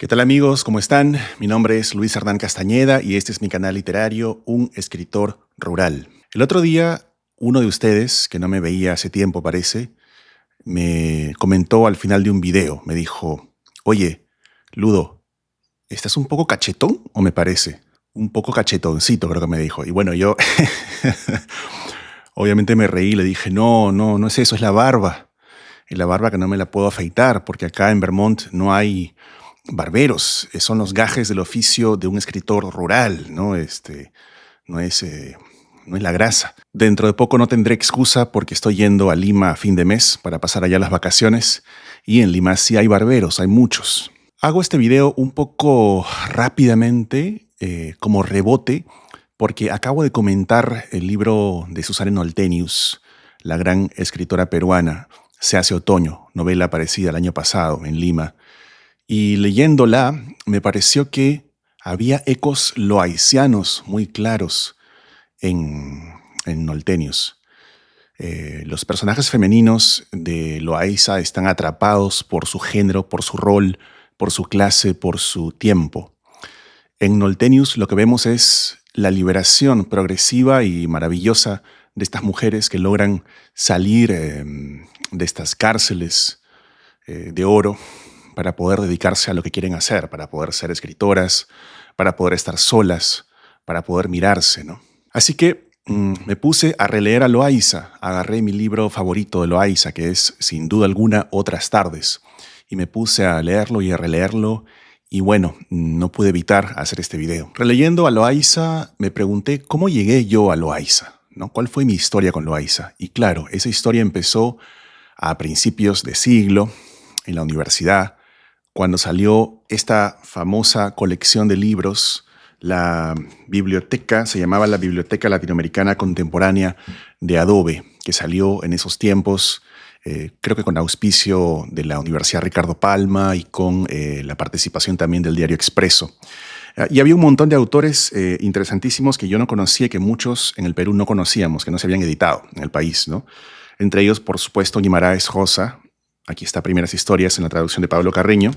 tal amigos? ¿Cómo están? Mi nombre es Luis Hernán Castañeda y este es mi canal literario Un Escritor Rural. El otro día, uno de ustedes, que no me veía hace tiempo parece, me comentó al final de un video, me dijo: oye, Ludo, ¿estás un poco cachetón o me parece? Un poco cachetoncito creo que me dijo. Y bueno, yo obviamente me reí, le dije: no es eso, es la barba. Es la barba que no me la puedo afeitar porque acá en Vermont no hay barberos, son los gajes del oficio de un escritor rural, ¿no? No es, no es la grasa. Dentro de poco no tendré excusa porque estoy yendo a Lima a fin de mes para pasar allá las vacaciones y en Lima sí hay barberos, hay muchos. Hago este video un poco rápidamente, como rebote, porque acabo de comentar el libro de Susana Noltenius, la gran escritora peruana, Se hace otoño, novela aparecida el año pasado en Lima. Y leyéndola, me pareció que había ecos loaisianos muy claros en Noltenius. Los personajes femeninos de Loaiza están atrapados por su género, por su rol, por su clase, por su tiempo. En Noltenius lo que vemos es la liberación progresiva y maravillosa de estas mujeres que logran salir de estas cárceles de oro para poder dedicarse a lo que quieren hacer, para poder ser escritoras, para poder estar solas, para poder mirarse, ¿no? Así que me puse a releer a Loaiza, agarré mi libro favorito de Loaiza, que es sin duda alguna Otras tardes, y me puse a leerlo y a releerlo, y bueno, no pude evitar hacer este video. Releyendo a Loaiza, me pregunté cómo llegué yo a Loaiza, ¿no? ¿Cuál fue mi historia con Loaiza? Y claro, esa historia empezó a principios de siglo, en la universidad, cuando salió esta famosa colección de libros, la biblioteca, se llamaba la Biblioteca Latinoamericana Contemporánea de Adobe, que salió en esos tiempos, creo que con auspicio de la Universidad Ricardo Palma y con la participación también del Diario Expreso. Y había un montón de autores interesantísimos que yo no conocía y que muchos en el Perú no conocíamos, que no se habían editado en el país, ¿no? Entre ellos, por supuesto, Guimaraes Josa. Aquí está Primeras Historias en la traducción de Pablo Carreño.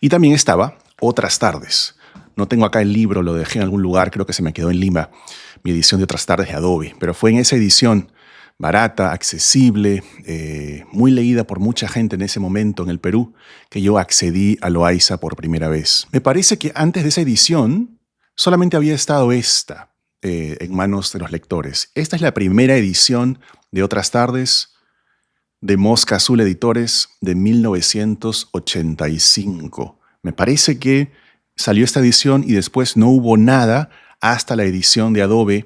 Y también estaba Otras tardes. No tengo acá el libro, lo dejé en algún lugar, creo que se me quedó en Lima, mi edición de Otras tardes de Adobe. Pero fue en esa edición barata, accesible, muy leída por mucha gente en ese momento en el Perú, que yo accedí a Loaiza por primera vez. Me parece que antes de esa edición solamente había estado esta en manos de los lectores. Esta es la primera edición de Otras tardes, de Mosca Azul Editores, de 1985. Me parece que salió esta edición y después no hubo nada hasta la edición de Adobe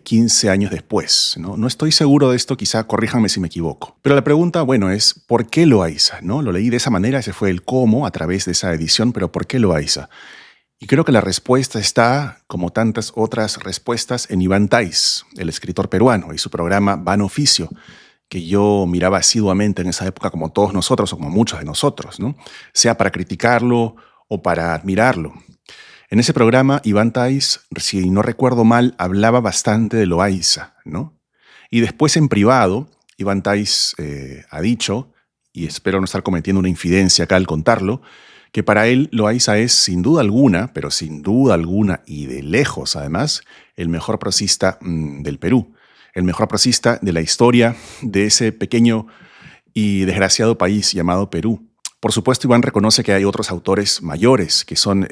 15 años después, ¿no? No estoy seguro de esto, quizá corríjanme si me equivoco. Pero la pregunta, bueno, es ¿por qué Loaiza? ¿No? Lo leí de esa manera, ese fue el cómo a través de esa edición, pero ¿por qué Loaiza? Y creo que la respuesta está, como tantas otras respuestas, en Iván Tais, el escritor peruano, y su programa Van Oficio, que yo miraba asiduamente en esa época como todos nosotros o como muchos de nosotros, ¿no? Sea para criticarlo o para admirarlo. En ese programa, Iván Tais, si no recuerdo mal, hablaba bastante de Loaiza, ¿no? Y después en privado, Iván Tais ha dicho, y espero no estar cometiendo una infidencia acá al contarlo, que para él Loaiza es sin duda alguna, pero sin duda alguna y de lejos además, el mejor prosista del Perú. El mejor prosista de la historia de ese pequeño y desgraciado país llamado Perú. Por supuesto, Iván reconoce que hay otros autores mayores que son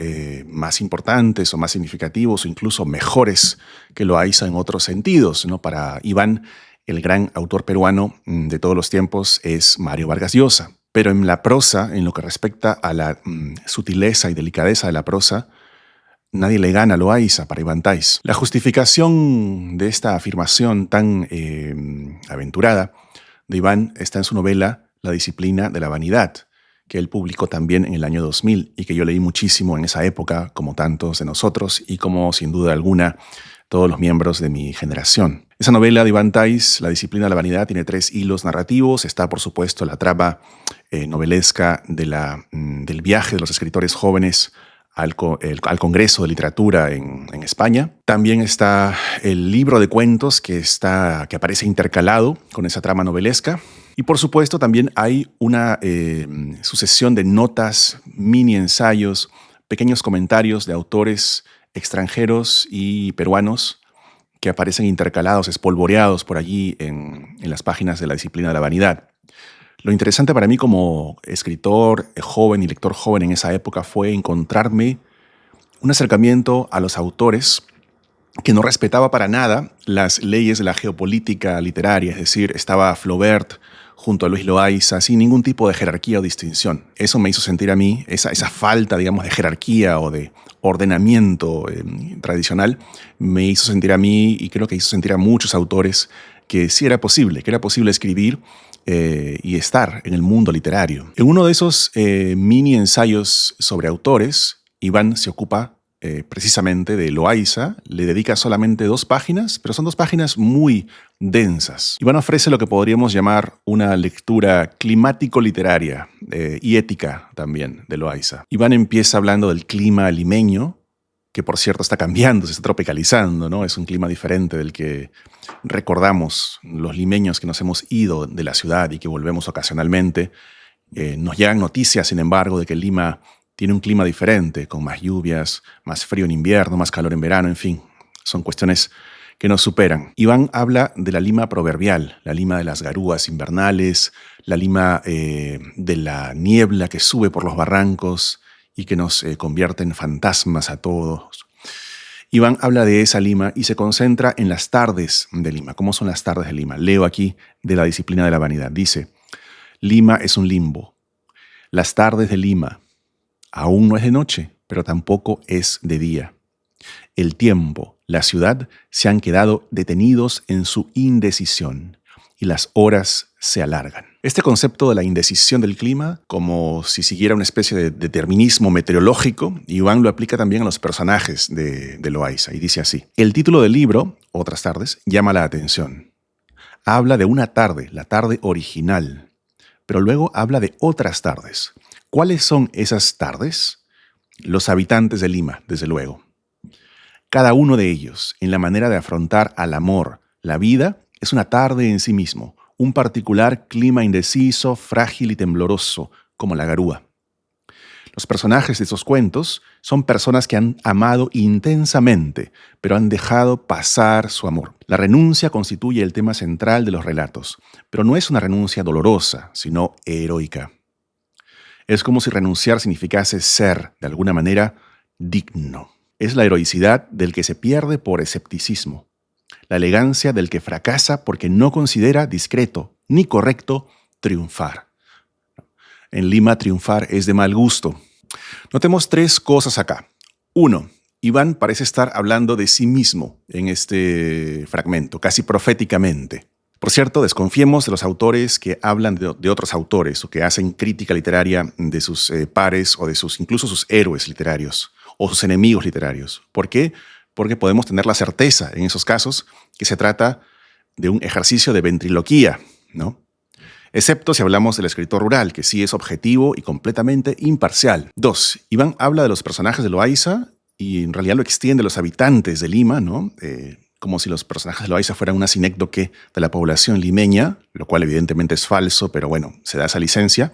más importantes o más significativos o incluso mejores que Loaiza en otros sentidos, ¿no? Para Iván, el gran autor peruano de todos los tiempos es Mario Vargas Llosa. Pero en la prosa, en lo que respecta a la sutileza y delicadeza de la prosa, nadie le gana a Loaiza para Iván Tais. La justificación de esta afirmación tan aventurada de Iván está en su novela La disciplina de la vanidad, que él publicó también en el año 2000 y que yo leí muchísimo en esa época, como tantos de nosotros y como sin duda alguna todos los miembros de mi generación. Esa novela de Iván Tais, La disciplina de la vanidad, tiene 3 hilos narrativos. Está, por supuesto, la trama novelesca del viaje de los escritores jóvenes al Congreso de Literatura en España. También está el libro de cuentos que aparece intercalado con esa trama novelesca. Y por supuesto también hay una sucesión de notas, mini ensayos, pequeños comentarios de autores extranjeros y peruanos que aparecen intercalados, espolvoreados por allí en las páginas de la disciplina de la vanidad. Lo interesante para mí como escritor joven y lector joven en esa época fue encontrarme un acercamiento a los autores que no respetaba para nada las leyes de la geopolítica literaria, es decir, estaba Flaubert junto a Luis Loaiza sin ningún tipo de jerarquía o distinción. Eso me hizo sentir a mí, esa falta, digamos, de jerarquía o de ordenamiento tradicional, me hizo sentir a mí, y creo que hizo sentir a muchos autores, que sí era posible, que era posible escribir y estar en el mundo literario. En uno de esos mini ensayos sobre autores, Iván se ocupa precisamente de Loaiza, le dedica solamente 2 páginas, pero son 2 páginas muy densas. Iván ofrece lo que podríamos llamar una lectura climático-literaria y ética también de Loaiza. Iván empieza hablando del clima limeño, que por cierto está cambiando, se está tropicalizando, ¿no? Es un clima diferente del que recordamos los limeños que nos hemos ido de la ciudad y que volvemos ocasionalmente. Nos llegan noticias, sin embargo, de que Lima tiene un clima diferente, con más lluvias, más frío en invierno, más calor en verano, en fin, son cuestiones que nos superan. Iván habla de la Lima proverbial, la Lima de las garúas invernales, la Lima de la niebla que sube por los barrancos y que nos convierte en fantasmas a todos. Iván habla de esa Lima y se concentra en las tardes de Lima. ¿Cómo son las tardes de Lima? Leo aquí de la disciplina de la vanidad. Dice, Lima es un limbo. Las tardes de Lima aún no es de noche, pero tampoco es de día. El tiempo, la ciudad se han quedado detenidos en su indecisión y las horas se alargan. Este concepto de la indecisión del clima, como si siguiera una especie de determinismo meteorológico, Iván lo aplica también a los personajes de Loaiza y dice así. El título del libro, Otras tardes, llama la atención. Habla de una tarde, la tarde original, pero luego habla de otras tardes. ¿Cuáles son esas tardes? Los habitantes de Lima, desde luego. Cada uno de ellos, en la manera de afrontar al amor, la vida, es una tarde en sí mismo, un particular clima indeciso, frágil y tembloroso, como la garúa. Los personajes de estos cuentos son personas que han amado intensamente, pero han dejado pasar su amor. La renuncia constituye el tema central de los relatos, pero no es una renuncia dolorosa, sino heroica. Es como si renunciar significase ser, de alguna manera, digno. Es la heroicidad del que se pierde por escepticismo, la elegancia del que fracasa porque no considera discreto ni correcto triunfar. En Lima triunfar es de mal gusto. Notemos 3 cosas acá. 1. Iván parece estar hablando de sí mismo en este fragmento, casi proféticamente. Por cierto, desconfiemos de los autores que hablan de otros autores o que hacen crítica literaria de sus pares o de incluso sus héroes literarios o sus enemigos literarios. ¿Por qué? Porque podemos tener la certeza en esos casos que se trata de un ejercicio de ventriloquía, ¿no? Excepto si hablamos del escritor rural, que sí es objetivo y completamente imparcial. 2. Iván habla de los personajes de Loaiza y en realidad lo extiende a los habitantes de Lima, ¿no? Como si los personajes de Loaiza fueran una sinécdoque de la población limeña, lo cual evidentemente es falso, pero bueno, se da esa licencia.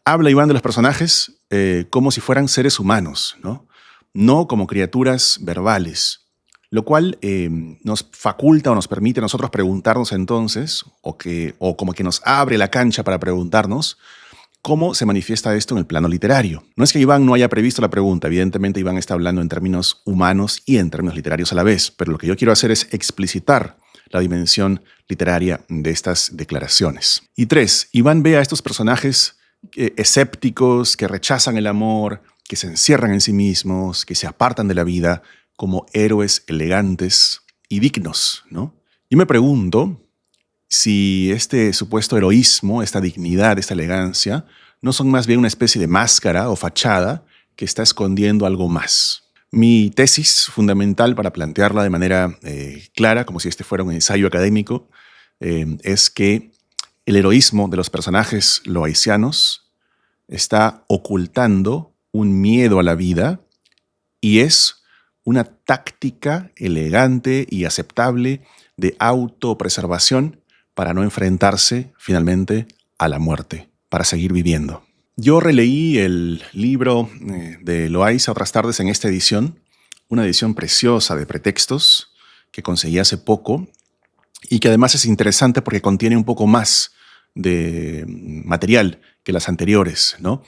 Habla Iván de los personajes como si fueran seres humanos, no como criaturas verbales, lo cual nos faculta o nos permite a nosotros preguntarnos entonces, o como que nos abre la cancha para preguntarnos, ¿cómo se manifiesta esto en el plano literario? No es que Iván no haya previsto la pregunta, evidentemente Iván está hablando en términos humanos y en términos literarios a la vez, pero lo que yo quiero hacer es explicitar la dimensión literaria de estas declaraciones. Y 3, Iván ve a estos personajes escépticos, que rechazan el amor, que se encierran en sí mismos, que se apartan de la vida, como héroes elegantes y dignos, ¿no? Yo me pregunto si este supuesto heroísmo, esta dignidad, esta elegancia, no son más bien una especie de máscara o fachada que está escondiendo algo más. Mi tesis fundamental para plantearla de manera clara, como si este fuera un ensayo académico, es que el heroísmo de los personajes loaizianos está ocultando un miedo a la vida y es una táctica elegante y aceptable de autopreservación para no enfrentarse finalmente a la muerte, para seguir viviendo. Yo releí el libro de Loayza otras tardes en esta edición, una edición preciosa de pretextos que conseguí hace poco y que además es interesante porque contiene un poco más de material que las anteriores, ¿no?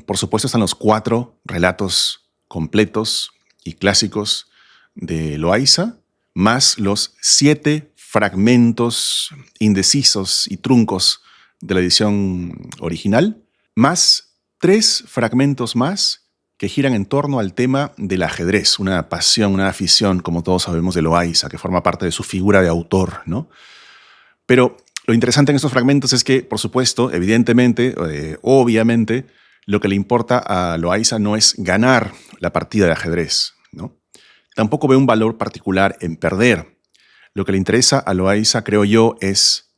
Por supuesto están los 4 relatos completos y clásicos de Loayza, más los 7 fragmentos indecisos y truncos de la edición original, más 3 fragmentos más que giran en torno al tema del ajedrez, una pasión, una afición, como todos sabemos, de Loayza, que forma parte de su figura de autor, ¿no? Pero lo interesante en estos fragmentos es que, por supuesto, evidentemente, obviamente, lo que le importa a Loayza no es ganar la partida de ajedrez, ¿no? Tampoco ve un valor particular en perder. Lo que le interesa a Loayza, creo yo, es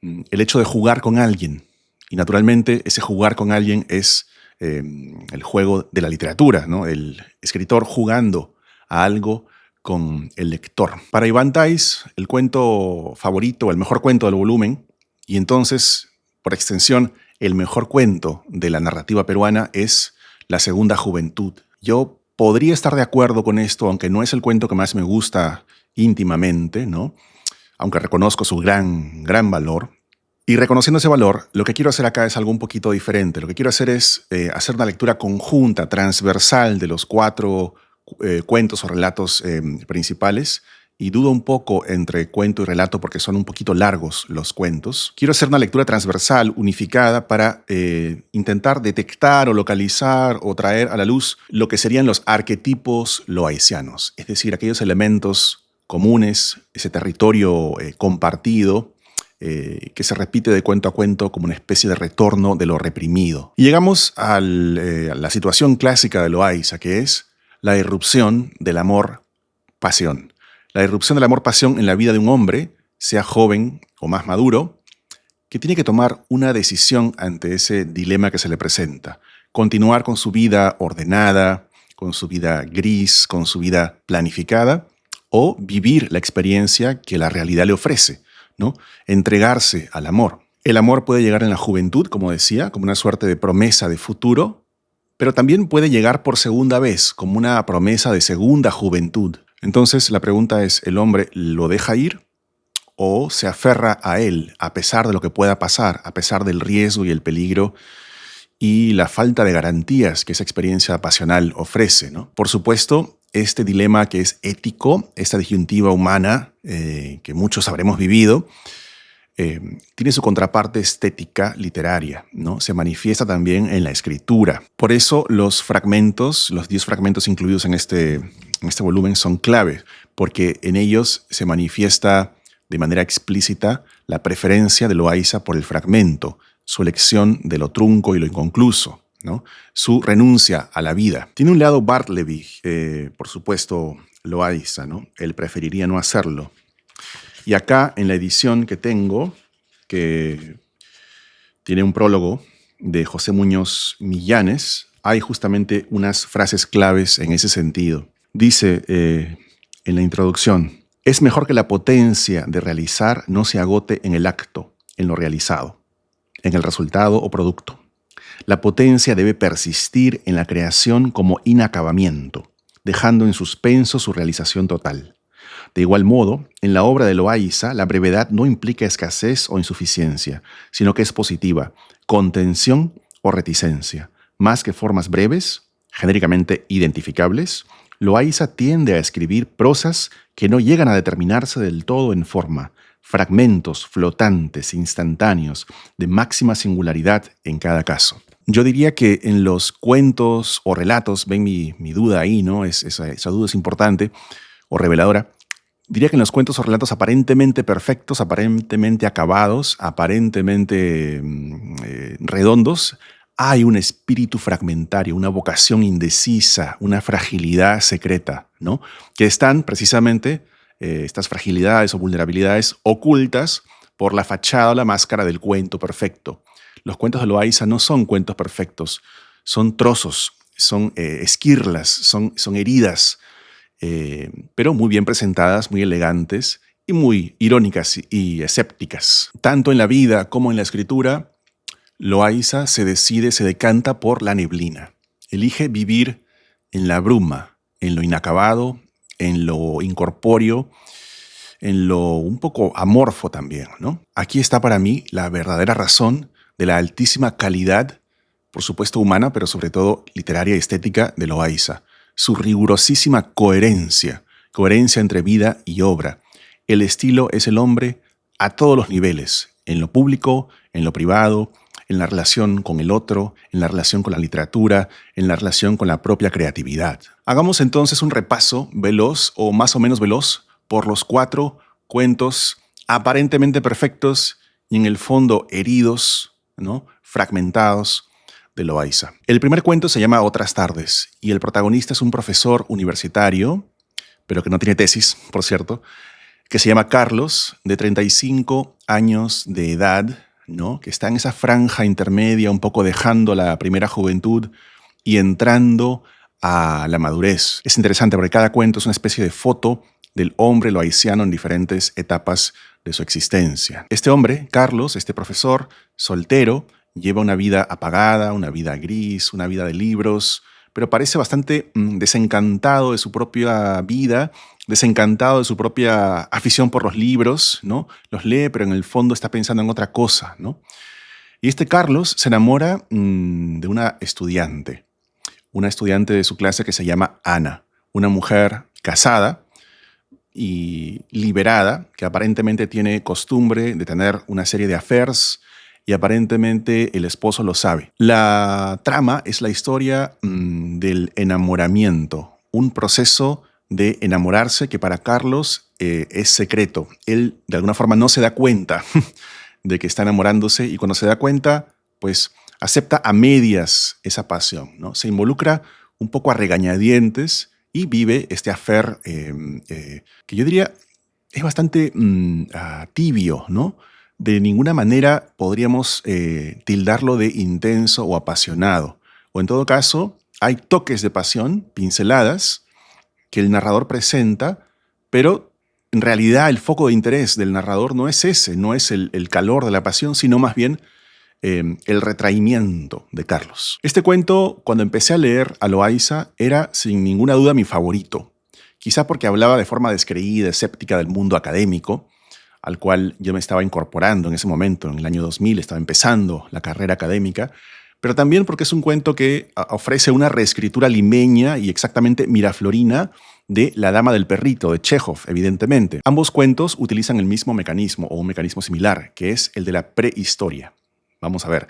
el hecho de jugar con alguien. Y naturalmente ese jugar con alguien es el juego de la literatura, ¿no? El escritor jugando a algo con el lector. Para Iván Tais, el cuento favorito, el mejor cuento del volumen, y entonces, por extensión, el mejor cuento de la narrativa peruana es La Segunda Juventud. Yo podría estar de acuerdo con esto, aunque no es el cuento que más me gusta íntimamente, ¿no? Aunque reconozco su gran valor. Y reconociendo ese valor, lo que quiero hacer acá es algo un poquito diferente. Lo que quiero hacer es hacer una lectura conjunta, transversal de los 4 cuentos o relatos principales. Y dudo un poco entre cuento y relato porque son un poquito largos los cuentos. Quiero hacer una lectura transversal, unificada, para intentar detectar o localizar o traer a la luz lo que serían los arquetipos loaycianos. Es decir, aquellos elementos comunes, ese territorio compartido, que se repite de cuento a cuento como una especie de retorno de lo reprimido. Y llegamos a la situación clásica de Loayza, que es la irrupción del amor-pasión. La irrupción del amor-pasión en la vida de un hombre, sea joven o más maduro, que tiene que tomar una decisión ante ese dilema que se le presenta. Continuar con su vida ordenada, con su vida gris, con su vida planificada, o vivir la experiencia que la realidad le ofrece, ¿no? Entregarse al amor. El amor puede llegar en la juventud, como decía, como una suerte de promesa de futuro, pero también puede llegar por segunda vez, como una promesa de segunda juventud. Entonces la pregunta es, ¿el hombre lo deja ir o se aferra a él a pesar de lo que pueda pasar, a pesar del riesgo y el peligro y la falta de garantías que esa experiencia pasional ofrece, ¿no? Por supuesto, este dilema que es ético, esta disyuntiva humana que muchos habremos vivido, tiene su contraparte estética literaria, ¿no? Se manifiesta también en la escritura. Por eso los fragmentos, los 10 fragmentos incluidos en este volumen son clave, porque en ellos se manifiesta de manera explícita la preferencia de Loayza por el fragmento, su elección de lo trunco y lo inconcluso, ¿no? Su renuncia a la vida. Tiene un lado Bartleby, por supuesto, Loayza, ¿no? Él preferiría no hacerlo. Y acá, en la edición que tengo, que tiene un prólogo de José Muñoz Millanes, hay justamente unas frases claves en ese sentido. Dice en la introducción, es mejor que la potencia de realizar no se agote en el acto, en lo realizado, en el resultado o producto. La potencia debe persistir en la creación como inacabamiento, dejando en suspenso su realización total. De igual modo, en la obra de Loayza, la brevedad no implica escasez o insuficiencia, sino que es positiva, contención o reticencia. Más que formas breves, genéricamente identificables, Loayza tiende a escribir prosas que no llegan a determinarse del todo en forma, fragmentos flotantes, instantáneos, de máxima singularidad en cada caso. Yo diría que en los cuentos o relatos, ven mi duda ahí, ¿no? Esa duda es importante o reveladora. Diría que en los cuentos o relatos aparentemente perfectos, aparentemente acabados, aparentemente redondos, hay un espíritu fragmentario, una vocación indecisa, una fragilidad secreta, ¿no? Que están precisamente estas fragilidades o vulnerabilidades ocultas por la fachada o la máscara del cuento perfecto. Los cuentos de Loayza no son cuentos perfectos, son trozos, son esquirlas, son heridas, pero muy bien presentadas, muy elegantes y muy irónicas y escépticas. Tanto en la vida como en la escritura, Loayza se decide, se decanta por la neblina. Elige vivir en la bruma, en lo inacabado, en lo incorpóreo, en lo un poco amorfo también, ¿no? Aquí está para mí la verdadera razón de la altísima calidad, por supuesto humana, pero sobre todo literaria y estética de Loayza. Su rigurosísima coherencia entre vida y obra. El estilo es el hombre a todos los niveles, en lo público, en lo privado, en la relación con el otro, en la relación con la literatura, en la relación con la propia creatividad. Hagamos entonces un repaso veloz o más o menos veloz por los 4 cuentos aparentemente perfectos y en el fondo heridos, ¿no? Fragmentados de Loayza. El primer cuento se llama Otras tardes y el protagonista es un profesor universitario, pero que no tiene tesis, por cierto, que se llama Carlos, de 35 años de edad, ¿no? Que está en esa franja intermedia, un poco dejando la primera juventud y entrando a la madurez. Es interesante porque cada cuento es una especie de foto del hombre loayciano en diferentes etapas de su existencia. Este hombre, Carlos, este profesor soltero, lleva una vida apagada, una vida gris, una vida de libros, pero parece bastante desencantado de su propia vida, desencantado de su propia afición por los libros, ¿no? Los lee, pero en el fondo está pensando en otra cosa, ¿no? Y este Carlos se enamora de una estudiante de su clase que se llama Ana, una mujer casada y liberada, que aparentemente tiene costumbre de tener una serie de affairs y aparentemente el esposo lo sabe. La trama es la historia del enamoramiento, un proceso de enamorarse que para Carlos es secreto. Él de alguna forma no se da cuenta de que está enamorándose y cuando se da cuenta, pues acepta a medias esa pasión, ¿no? Se involucra un poco a regañadientes y vive este affair que yo diría es bastante tibio, ¿no? De ninguna manera podríamos tildarlo de intenso o apasionado. O en todo caso, hay toques de pasión, pinceladas, que el narrador presenta, pero en realidad el foco de interés del narrador no es ese, no es el calor de la pasión, sino más bien el retraimiento de Carlos. Este cuento, cuando empecé a leer a Loayza, era sin ninguna duda mi favorito. Quizá porque hablaba de forma descreída, escéptica del mundo académico, al cual yo me estaba incorporando en ese momento, en el año 2000, estaba empezando la carrera académica, pero también porque es un cuento que ofrece una reescritura limeña y exactamente miraflorina de La dama del perrito, de Chekhov, evidentemente. Ambos cuentos utilizan el mismo mecanismo o un mecanismo similar, que es el de la prehistoria. Vamos a ver.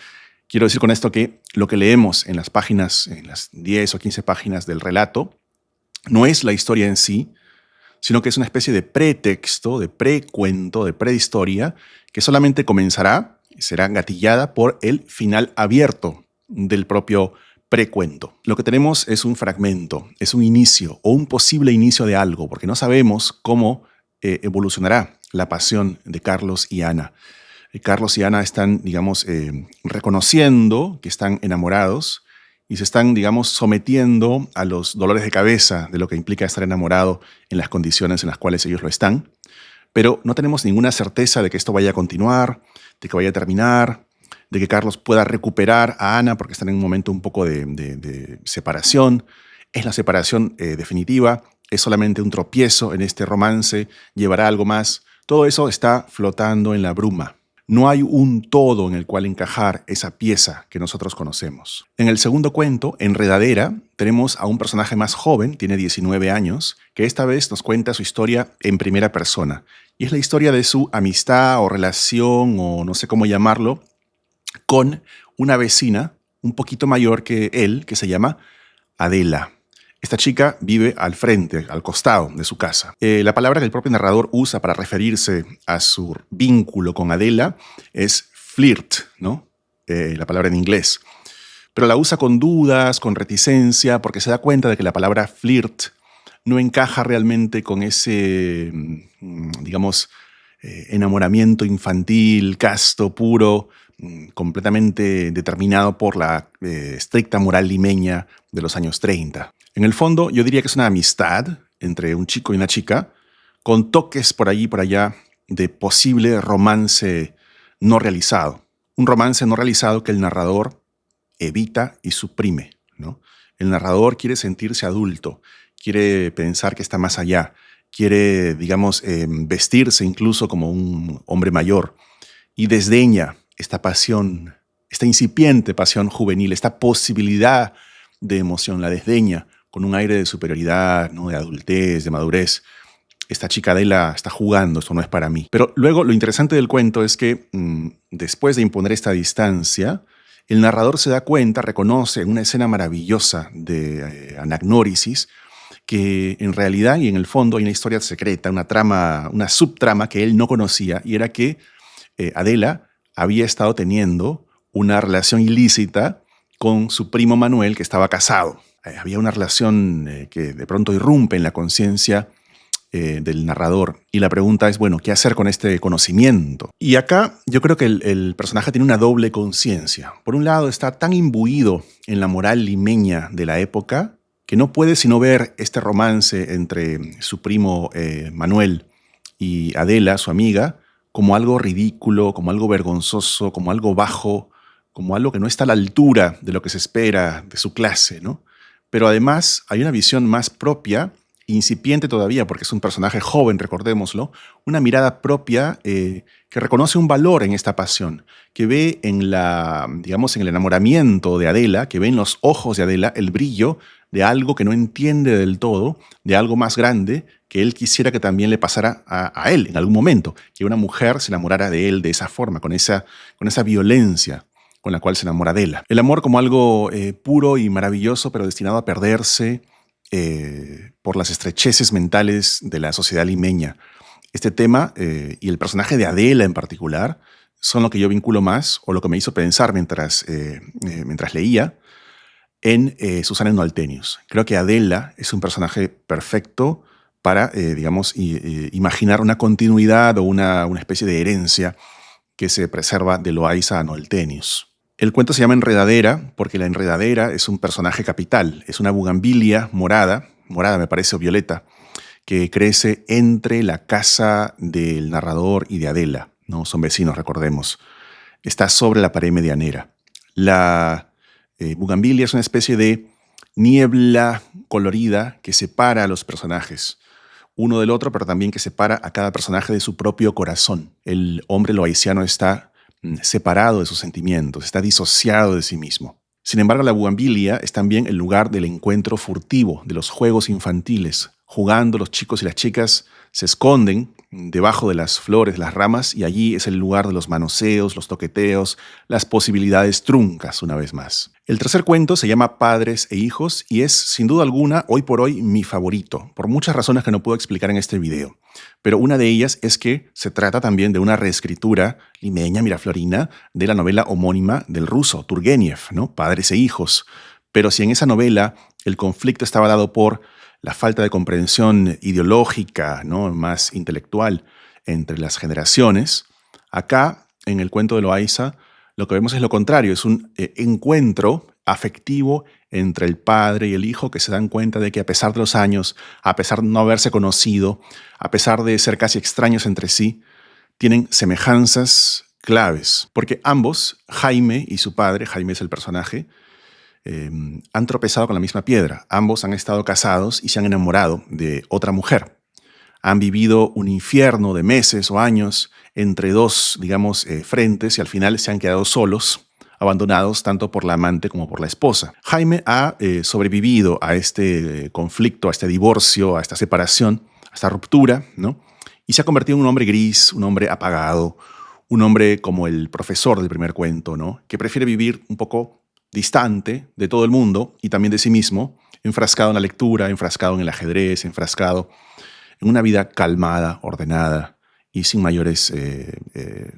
Quiero decir con esto que lo que leemos en las páginas, en las 10 o 15 páginas del relato, no es la historia en sí, sino que es una especie de pretexto, de precuento, de prehistoria, que solamente comenzará y será gatillada por el final abierto del propio precuento. Lo que tenemos es un fragmento, es un inicio o un posible inicio de algo, porque no sabemos cómo evolucionará la pasión de Carlos y Ana. Carlos y Ana están, digamos, reconociendo que están enamorados y se están, digamos, sometiendo a los dolores de cabeza de lo que implica estar enamorado en las condiciones en las cuales ellos lo están. Pero no tenemos ninguna certeza de que esto vaya a continuar, de que vaya a terminar, de que Carlos pueda recuperar a Ana porque están en un momento un poco de separación. ¿Es la separación definitiva? ¿Es solamente un tropiezo en este romance? ¿Llevará algo más? Todo eso está flotando en la bruma. No hay un todo en el cual encajar esa pieza que nosotros conocemos. En el segundo cuento, Enredadera, tenemos a un personaje más joven, tiene 19 años, que esta vez nos cuenta su historia en primera persona. Y es la historia de su amistad o relación, o no sé cómo llamarlo, con una vecina un poquito mayor que él, que se llama Adela. Esta chica vive al frente, al costado de su casa. La palabra que el propio narrador usa para referirse a su vínculo con Adela es flirt, ¿no? La palabra en inglés. Pero la usa con dudas, con reticencia, porque se da cuenta de que la palabra flirt no encaja realmente con ese, digamos, enamoramiento infantil, casto, puro, completamente determinado por la estricta moral limeña de los años 30. En el fondo, yo diría que es una amistad entre un chico y una chica, con toques por allí y por allá de posible romance no realizado. Un romance no realizado que el narrador evita y suprime, ¿no? El narrador quiere sentirse adulto, quiere pensar que está más allá, quiere, digamos, vestirse incluso como un hombre mayor y desdeña esta pasión, esta incipiente pasión juvenil, esta posibilidad de emoción, la desdeña con un aire de superioridad, ¿no? De adultez, de madurez. Esta chica Adela está jugando, esto no es para mí. Pero luego lo interesante del cuento es que después de imponer esta distancia, el narrador se da cuenta, reconoce en una escena maravillosa de Anagnórisis, que en realidad y en el fondo hay una historia secreta, una trama, una subtrama que él no conocía, y era que Adela había estado teniendo una relación ilícita con su primo Manuel, que estaba casado. Había una relación que de pronto irrumpe en la conciencia del narrador. Y la pregunta es, bueno, ¿qué hacer con este conocimiento? Y acá yo creo que el personaje tiene una doble conciencia. Por un lado, está tan imbuido en la moral limeña de la época que no puede sino ver este romance entre su primo Manuel y Adela, su amiga, como algo ridículo, como algo vergonzoso, como algo bajo, como algo que no está a la altura de lo que se espera de su clase, ¿no? Pero además hay una visión más propia, incipiente todavía, porque es un personaje joven, recordémoslo, una mirada propia que reconoce un valor en esta pasión, que ve en digamos, en el enamoramiento de Adela, que ve en los ojos de Adela el brillo de algo que no entiende del todo, de algo más grande, que él quisiera que también le pasara a él en algún momento, que una mujer se enamorara de él de esa forma, con esa violencia con la cual se enamora Adela. El amor como algo puro y maravilloso, pero destinado a perderse por las estrecheces mentales de la sociedad limeña. Este tema y el personaje de Adela en particular son lo que yo vinculo más, o lo que me hizo pensar mientras leía, en Susana Noltenius. Creo que Adela es un personaje perfecto para, digamos, imaginar una continuidad o una especie de herencia que se preserva de Loaysa a Noltenius. El cuento se llama Enredadera porque la enredadera es un personaje capital, es una bugambilia morada me parece, o violeta, que crece entre la casa del narrador y de Adela, ¿no? Son vecinos, recordemos. Está sobre la pared medianera. La bugambilia es una especie de niebla colorida que separa a los personajes uno del otro, pero también que separa a cada personaje de su propio corazón. El hombre loaysiano está separado de sus sentimientos, está disociado de sí mismo. Sin embargo, la bugambilia es también el lugar del encuentro furtivo, de los juegos infantiles. Jugando, los chicos y las chicas se esconden debajo de las flores, las ramas, y allí es el lugar de los manoseos, los toqueteos, las posibilidades truncas, una vez más. El tercer cuento se llama Padres e Hijos y es, sin duda alguna, hoy por hoy mi favorito, por muchas razones que no puedo explicar en este video. Pero una de ellas es que se trata también de una reescritura limeña, miraflorina, de la novela homónima del ruso, Turgenev, ¿no? Padres e Hijos. Pero si en esa novela el conflicto estaba dado por la falta de comprensión ideológica, ¿no? Más intelectual entre las generaciones, acá, en el cuento de Loaysa, lo que vemos es lo contrario, es un encuentro afectivo entre el padre y el hijo que se dan cuenta de que a pesar de los años, a pesar de no haberse conocido, a pesar de ser casi extraños entre sí, tienen semejanzas claves. Porque ambos, Jaime y su padre, Jaime es el personaje, han tropezado con la misma piedra. Ambos han estado casados y se han enamorado de otra mujer. Han vivido un infierno de meses o años entre dos, digamos, frentes y al final se han quedado solos, abandonados tanto por la amante como por la esposa. Jaime ha sobrevivido a este conflicto, a este divorcio, a esta separación, a esta ruptura, ¿no? Y se ha convertido en un hombre gris, un hombre apagado, un hombre como el profesor del primer cuento, ¿no? Que prefiere vivir un poco distante de todo el mundo y también de sí mismo, enfrascado en la lectura, enfrascado en el ajedrez, enfrascado en una vida calmada, ordenada y sin mayores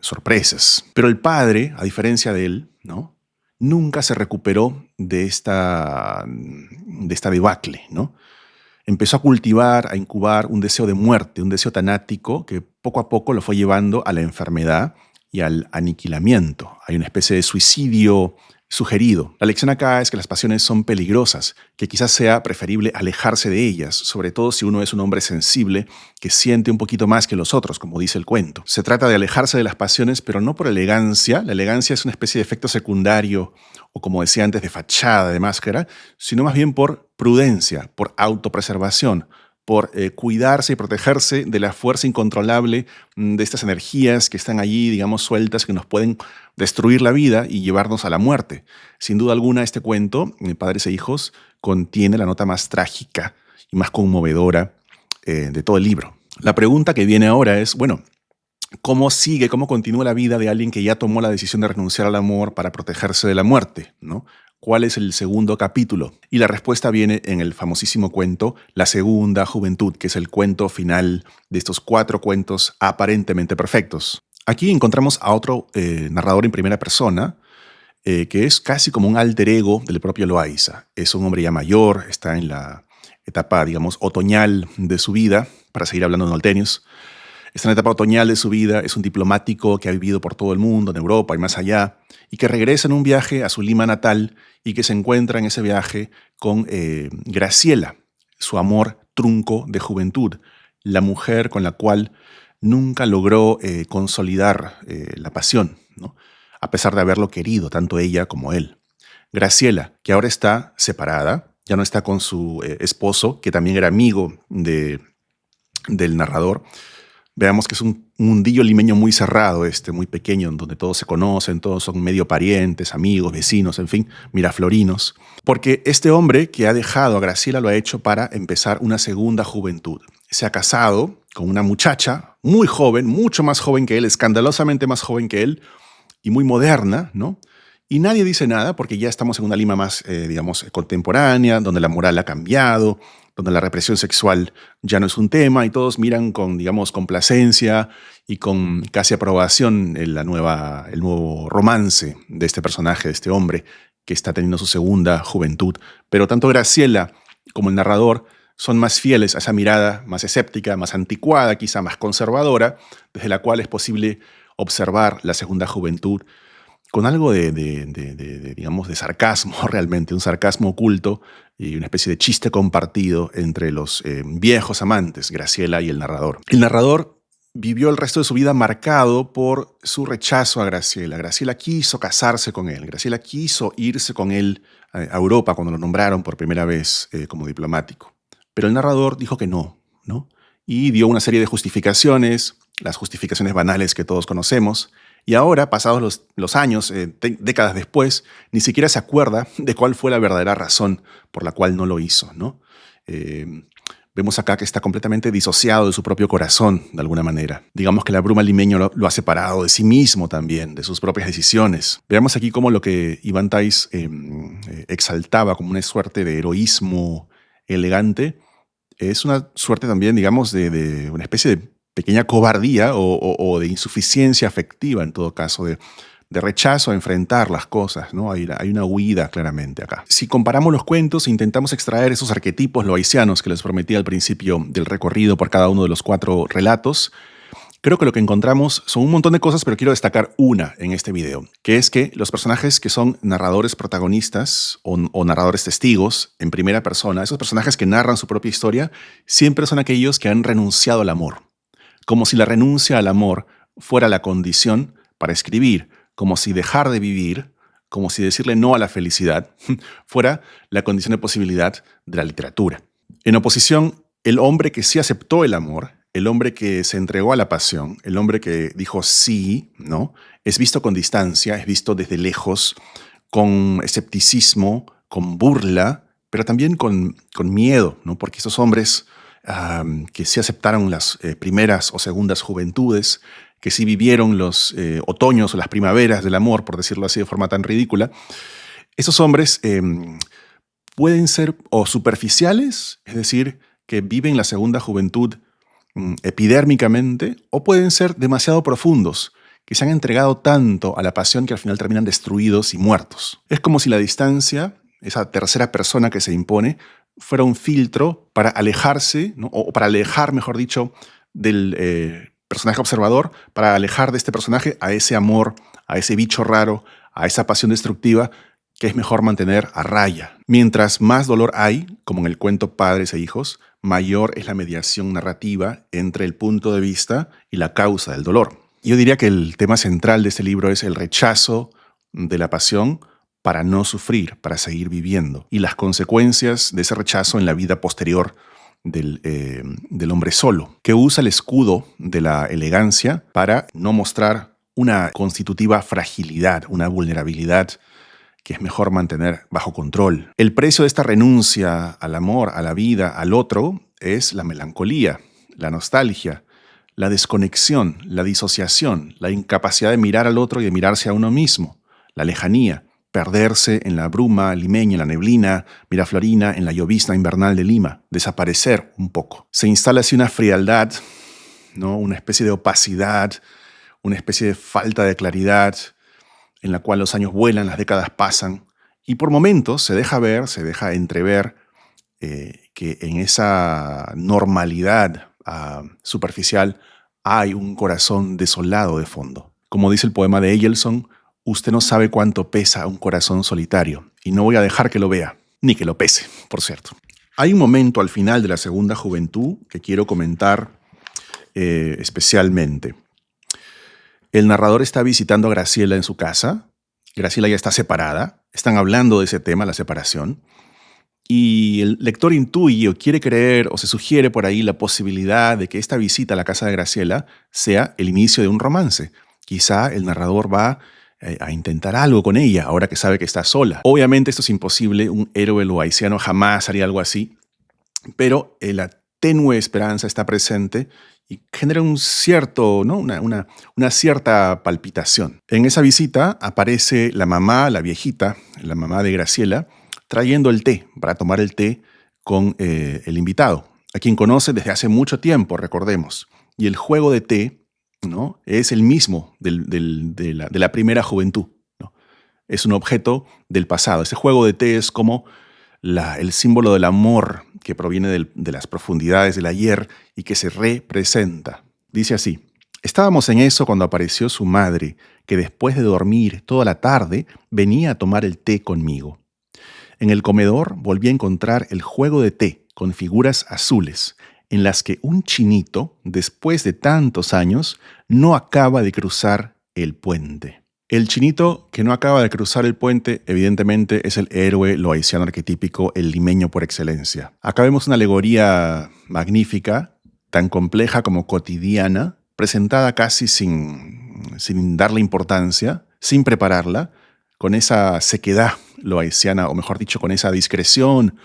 sorpresas. Pero el padre, a diferencia de él, ¿no? Nunca se recuperó de esta debacle, ¿no? Empezó a cultivar, a incubar un deseo de muerte, un deseo tanático que poco a poco lo fue llevando a la enfermedad y al aniquilamiento. Hay una especie de suicidio sugerido. La lección acá es que las pasiones son peligrosas, que quizás sea preferible alejarse de ellas, sobre todo si uno es un hombre sensible que siente un poquito más que los otros, como dice el cuento. Se trata de alejarse de las pasiones, pero no por elegancia. La elegancia es una especie de efecto secundario, o como decía antes, de fachada, de máscara, sino más bien por prudencia, por autopreservación, por cuidarse y protegerse de la fuerza incontrolable de estas energías que están allí, digamos, sueltas, que nos pueden destruir la vida y llevarnos a la muerte. Sin duda alguna, este cuento, Padres e Hijos, contiene la nota más trágica y más conmovedora de todo el libro. La pregunta que viene ahora es, bueno, ¿cómo sigue, cómo continúa la vida de alguien que ya tomó la decisión de renunciar al amor para protegerse de la muerte, ¿no? ¿Cuál es el segundo capítulo? Y la respuesta viene en el famosísimo cuento La Segunda Juventud, que es el cuento final de estos 4 cuentos aparentemente perfectos. Aquí encontramos a otro narrador en primera persona, que es casi como un alter ego del propio Loaiza. Es un hombre ya mayor, está en la etapa, digamos, otoñal de su vida, para seguir hablando de Noltenius. Está en la etapa otoñal de su vida, es un diplomático que ha vivido por todo el mundo, en Europa y más allá, y que regresa en un viaje a su Lima natal y que se encuentra en ese viaje con Graciela, su amor trunco de juventud, la mujer con la cual nunca logró consolidar la pasión, ¿no? A pesar de haberlo querido, tanto ella como él. Graciela, que ahora está separada, ya no está con su esposo, que también era amigo del narrador. Veamos que es un mundillo limeño muy cerrado, muy pequeño, en donde todos se conocen, todos son medio parientes, amigos, vecinos, en fin, miraflorinos. Porque este hombre que ha dejado a Graciela lo ha hecho para empezar una segunda juventud. Se ha casado con una muchacha muy joven, mucho más joven que él, escandalosamente más joven que él, y muy moderna, ¿no? Y nadie dice nada porque ya estamos en una Lima más, digamos, contemporánea, donde la moral ha cambiado, donde la represión sexual ya no es un tema y todos miran con, digamos, complacencia y con casi aprobación el nuevo romance de este personaje, de este hombre que está teniendo su segunda juventud. Pero tanto Graciela como el narrador son más fieles a esa mirada más escéptica, más anticuada, quizá más conservadora, desde la cual es posible observar la segunda juventud con algo digamos, de sarcasmo realmente, un sarcasmo oculto y una especie de chiste compartido entre los viejos amantes, Graciela y el narrador. El narrador vivió el resto de su vida marcado por su rechazo a Graciela. Graciela quiso casarse con él, Graciela quiso irse con él a Europa cuando lo nombraron por primera vez como diplomático. Pero el narrador dijo que no, ¿no? Y dio una serie de justificaciones, las justificaciones banales que todos conocemos. Y ahora, pasados los años, décadas después, ni siquiera se acuerda de cuál fue la verdadera razón por la cual no lo hizo, ¿no? Vemos acá que está completamente disociado de su propio corazón, de alguna manera. Digamos que la bruma limeño lo ha separado de sí mismo también, de sus propias decisiones. Veamos aquí cómo lo que Iván Tais exaltaba como una suerte de heroísmo elegante es una suerte también, digamos, de una especie de pequeña cobardía o de insuficiencia afectiva, en todo caso, de rechazo a enfrentar las cosas, ¿no? Hay una huida claramente acá. Si comparamos los cuentos e intentamos extraer esos arquetipos loaisianos que les prometí al principio del recorrido por cada uno de los 4 relatos, creo que lo que encontramos son un montón de cosas, pero quiero destacar una en este video, que es que los personajes que son narradores protagonistas o narradores testigos en primera persona, esos personajes que narran su propia historia, siempre son aquellos que han renunciado al amor. Como si la renuncia al amor fuera la condición para escribir, como si dejar de vivir, como si decirle no a la felicidad, fuera la condición de posibilidad de la literatura. En oposición, el hombre que sí aceptó el amor, el hombre que se entregó a la pasión, el hombre que dijo sí, ¿no? Es visto con distancia, es visto desde lejos, con escepticismo, con burla, pero también con miedo, ¿no? Porque esos hombres que sí aceptaron las primeras o segundas juventudes, que sí vivieron los otoños o las primaveras del amor, por decirlo así de forma tan ridícula, esos hombres pueden ser o superficiales, es decir, que viven la segunda juventud epidérmicamente, o pueden ser demasiado profundos, que se han entregado tanto a la pasión que al final terminan destruidos y muertos. Es como si la distancia, esa tercera persona que se impone, fuera un filtro para alejarse, ¿no? O para alejar, mejor dicho, del personaje observador, para alejar de este personaje a ese amor, a ese bicho raro, a esa pasión destructiva que es mejor mantener a raya. Mientras más dolor hay, como en el cuento Padres e Hijos, mayor es la mediación narrativa entre el punto de vista y la causa del dolor. Yo diría que el tema central de este libro es el rechazo de la pasión para no sufrir, para seguir viviendo, y las consecuencias de ese rechazo en la vida posterior del hombre solo, que usa el escudo de la elegancia para no mostrar una constitutiva fragilidad, una vulnerabilidad que es mejor mantener bajo control. El precio de esta renuncia al amor, a la vida, al otro, es la melancolía, la nostalgia, la desconexión, la disociación, la incapacidad de mirar al otro y de mirarse a uno mismo, la lejanía, perderse en la bruma limeña, en la neblina miraflorina, en la llovizna invernal de Lima, desaparecer un poco. Se instala así una frialdad, ¿no? Una especie de opacidad, una especie de falta de claridad, en la cual los años vuelan, las décadas pasan, y por momentos se deja ver, se deja entrever que en esa normalidad superficial hay un corazón desolado de fondo. Como dice el poema de Eggelson, usted no sabe cuánto pesa un corazón solitario, y no voy a dejar que lo vea, ni que lo pese, por cierto. Hay un momento al final de La Segunda Juventud que quiero comentar especialmente. El narrador está visitando a Graciela en su casa. Graciela ya está separada. Están hablando de ese tema, la separación. Y el lector intuye o quiere creer o se sugiere por ahí la posibilidad de que esta visita a la casa de Graciela sea el inicio de un romance. Quizá el narrador va a intentar algo con ella ahora que sabe que está sola. Obviamente esto es imposible. Un héroe loaiziano jamás haría algo así. Pero la tenue esperanza está presente y genera un cierto, ¿no? una cierta palpitación. En esa visita aparece la mamá, la viejita, la mamá de Graciela, trayendo el té, para tomar el té con el invitado, a quien conoce desde hace mucho tiempo, recordemos. Y el juego de té, ¿no? Es el mismo de la primera juventud, ¿no? Es un objeto del pasado. Ese juego de té es como el símbolo del amor que proviene de las profundidades del ayer y que se representa. Dice así: estábamos en eso cuando apareció su madre, que después de dormir toda la tarde venía a tomar el té conmigo. En el comedor volví a encontrar el juego de té con figuras azules, en las que un chinito, después de tantos años, no acaba de cruzar el puente. El chinito que no acaba de cruzar el puente, evidentemente, es el héroe loaiziano arquetípico, el limeño por excelencia. Acá vemos una alegoría magnífica, tan compleja como cotidiana, presentada casi sin darle importancia, sin prepararla, con esa sequedad loaiziana, o mejor dicho, con esa discreción,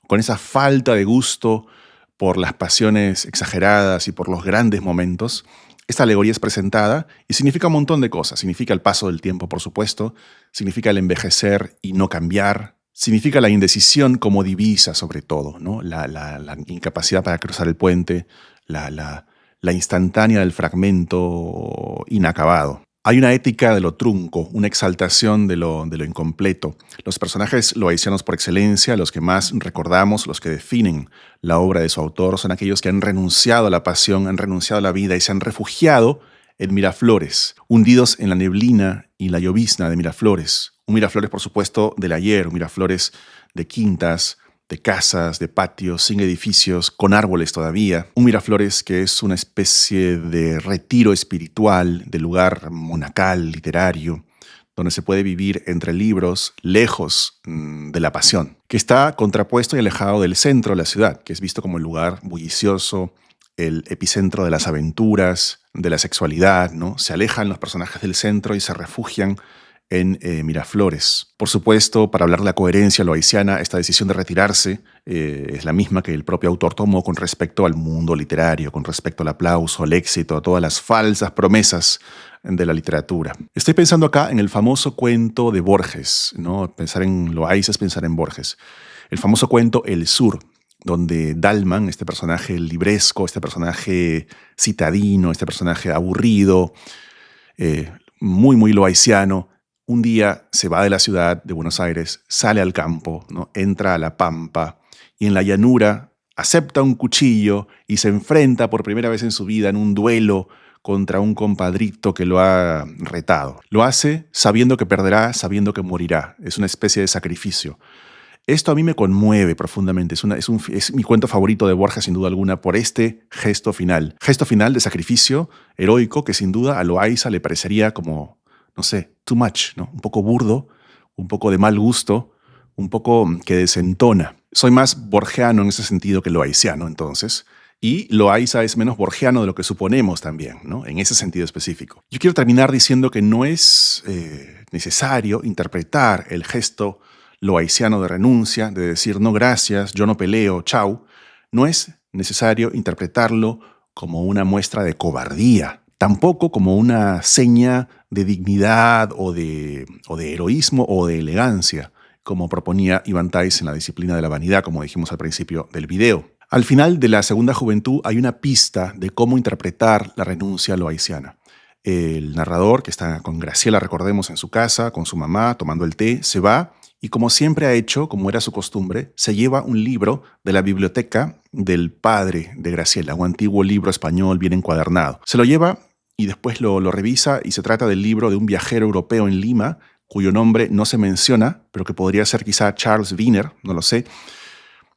con esa falta de gusto por las pasiones exageradas y por los grandes momentos. Esta alegoría es presentada y significa un montón de cosas. Significa el paso del tiempo, por supuesto. Significa el envejecer y no cambiar. Significa la indecisión como divisa, sobre todo, ¿no? La incapacidad para cruzar el puente, la instantánea del fragmento inacabado. Hay una ética de lo trunco, una exaltación de lo incompleto. Los personajes loaizianos por excelencia, los que más recordamos, los que definen la obra de su autor, son aquellos que han renunciado a la pasión, han renunciado a la vida y se han refugiado en Miraflores, hundidos en la neblina y la llovizna de Miraflores. Un Miraflores, por supuesto, del ayer, un Miraflores de quintas, de casas, de patios, sin edificios, con árboles todavía. Un Miraflores que es una especie de retiro espiritual, de lugar monacal, literario, donde se puede vivir entre libros, lejos de la pasión, que está contrapuesto y alejado del centro de la ciudad, que es visto como el lugar bullicioso, el epicentro de las aventuras, de la sexualidad, ¿no? Se alejan los personajes del centro y se refugian en Miraflores. Por supuesto, para hablar de la coherencia loaiziana, esta decisión de retirarse es la misma que el propio autor tomó con respecto al mundo literario, con respecto al aplauso, al éxito, a todas las falsas promesas de la literatura. Estoy pensando acá en el famoso cuento de Borges, ¿no? Pensar en Loaiza es pensar en Borges. El famoso cuento El Sur, donde Dalman, este personaje libresco, este personaje citadino, este personaje aburrido, muy loaiziano, un día se va de la ciudad de Buenos Aires, sale al campo, ¿no? Entra a la pampa y en la llanura acepta un cuchillo y se enfrenta por primera vez en su vida en un duelo contra un compadrito que lo ha retado. Lo hace sabiendo que perderá, sabiendo que morirá. Es una especie de sacrificio. Esto a mí me conmueve profundamente. Es mi cuento favorito de Borges, sin duda alguna, por este gesto final. Gesto final de sacrificio heroico que sin duda a Loayza le parecería como, no sé, too much, ¿no? Un poco burdo, un poco de mal gusto, un poco que desentona. Soy más borgiano en ese sentido que loayziano, entonces. Y Loayza es menos borgiano de lo que suponemos también, ¿no? En ese sentido específico. Yo quiero terminar diciendo que no es necesario interpretar el gesto loayziano de renuncia, de decir no gracias, yo no peleo, chau. No es necesario interpretarlo como una muestra de cobardía, tampoco como una seña de dignidad o de heroísmo o de elegancia, como proponía Ivan Theiss en La disciplina de la vanidad, como dijimos al principio del video. Al final de La segunda juventud hay una pista de cómo interpretar la renuncia loayziana. El narrador, que está con Graciela, recordemos, en su casa, con su mamá, tomando el té, se va y, como siempre ha hecho, como era su costumbre, se lleva un libro de la biblioteca del padre de Graciela, un antiguo libro español bien encuadernado. Se lo lleva y después lo revisa, y se trata del libro de un viajero europeo en Lima, cuyo nombre no se menciona, pero que podría ser quizá Charles Wiener, no lo sé,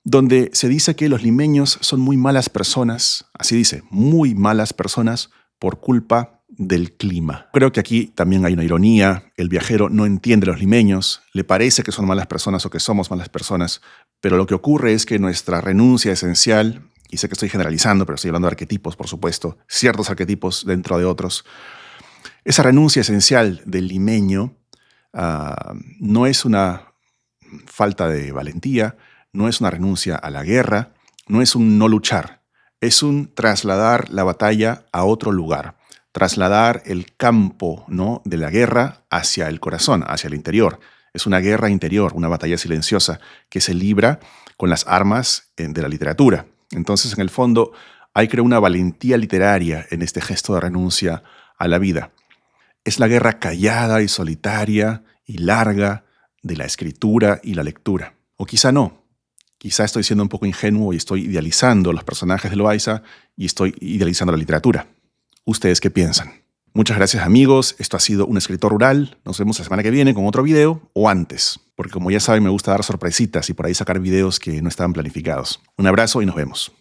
donde se dice que los limeños son muy malas personas, así dice, muy malas personas por culpa del clima. Creo que aquí también hay una ironía. El viajero no entiende a los limeños, le parece que son malas personas o que somos malas personas, pero lo que ocurre es que nuestra renuncia esencial, y sé que estoy generalizando, pero estoy hablando de arquetipos, por supuesto, ciertos arquetipos dentro de otros, esa renuncia esencial del limeño no es una falta de valentía, no es una renuncia a la guerra, no es un no luchar, es un trasladar la batalla a otro lugar, trasladar el campo, ¿no?, de la guerra hacia el corazón, hacia el interior. Es una guerra interior, una batalla silenciosa que se libra con las armas de la literatura. Entonces, en el fondo, hay, creo, una valentía literaria en este gesto de renuncia a la vida. Es la guerra callada y solitaria y larga de la escritura y la lectura. O quizá no. Quizá estoy siendo un poco ingenuo y estoy idealizando los personajes de Loayza y estoy idealizando la literatura. ¿Ustedes qué piensan? Muchas gracias, amigos. Esto ha sido Un Escritor Rural. Nos vemos la semana que viene con otro video, o antes, porque como ya saben, me gusta dar sorpresitas y por ahí sacar videos que no estaban planificados. Un abrazo y nos vemos.